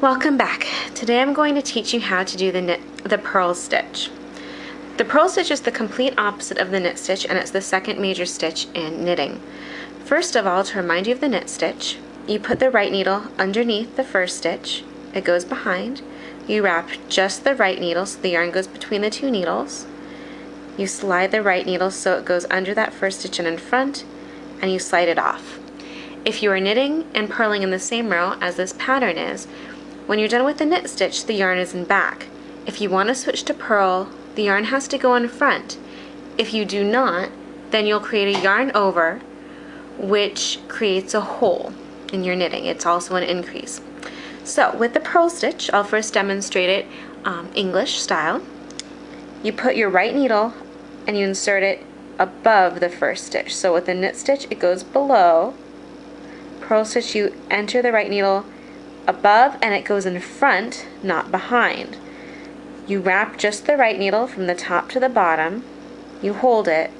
Welcome back. Today I'm going to teach you how to do the purl stitch. The purl stitch is the complete opposite of the knit stitch, and it's the second major stitch in knitting. First of all, to remind you of the knit stitch, you put the right needle underneath the first stitch. It goes behind. You wrap just the right needle so the yarn goes between the two needles. You slide the right needle so it goes under that first stitch and in front, and you slide it off. If you are knitting and purling in the same row as this pattern is, when you're done with the knit stitch, the yarn is in back. If you want to switch to purl, the yarn has to go in front. If you do not, then you'll create a yarn over, which creates a hole in your knitting. It's also an increase. So with the purl stitch, I'll first demonstrate it English style. You put your right needle and you insert it above the first stitch. So with the knit stitch, it goes below. Purl stitch, you enter the right needle above and it goes in front, not behind. You wrap just the right needle from the top to the bottom. You hold it,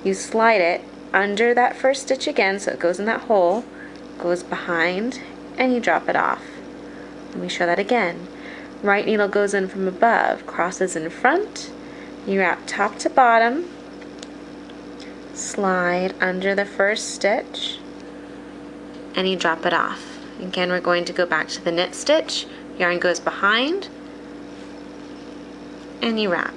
you slide it under that first stitch again so it goes in that hole, goes behind, and you drop it off. Let me show that again. Right needle goes in from above, crosses in front, you wrap top to bottom, slide under the first stitch, and you drop it off. Again, we're going to go back to the knit stitch. Yarn goes behind, and you wrap.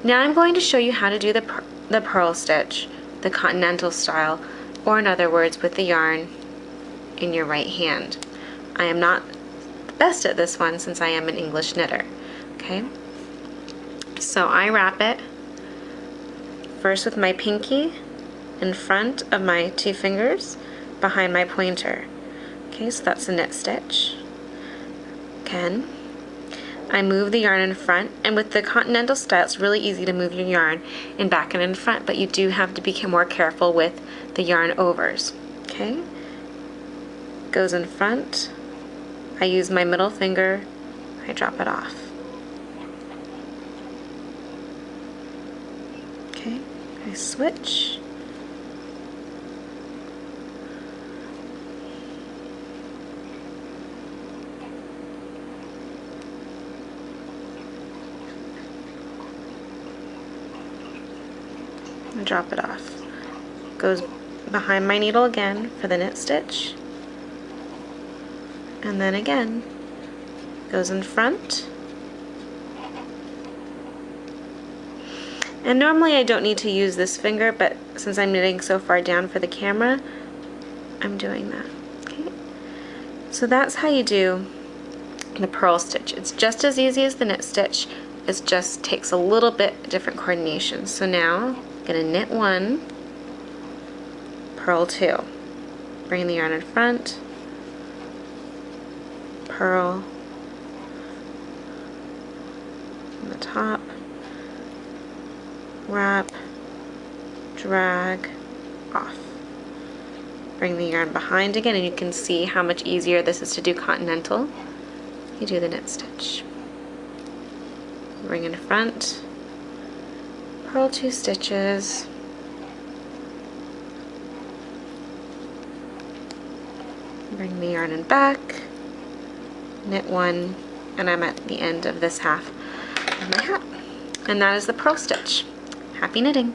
Now I'm going to show you how to do the purl stitch, the continental style, or in other words, with the yarn in your right hand. I am not the best at this one since I am an English knitter. Okay, so I wrap it first with my pinky in front of my two fingers behind my pointer. Okay, so that's a knit stitch. Again, I move the yarn in front, and with the continental style it's really easy to move your yarn in back and in front, but you do have to be more careful with the yarn overs. Okay, goes in front, I use my middle finger, I drop it off. Okay, I switch. And drop it off. Goes behind my needle again for the knit stitch, and then again goes in front. And normally I don't need to use this finger, but since I'm knitting so far down for the camera, I'm doing that. Okay, so that's how you do the purl stitch. It's just as easy as the knit stitch. It just takes a little bit different coordination. So now I'm going to knit one, purl two, bring the yarn in front, purl on the top, wrap, drag, off. Bring the yarn behind again, and you can see how much easier this is to do continental. You do the knit stitch. Bring in front, purl two stitches, bring the yarn in back, knit one, and I'm at the end of this half of my hat. And that is the purl stitch. Happy knitting!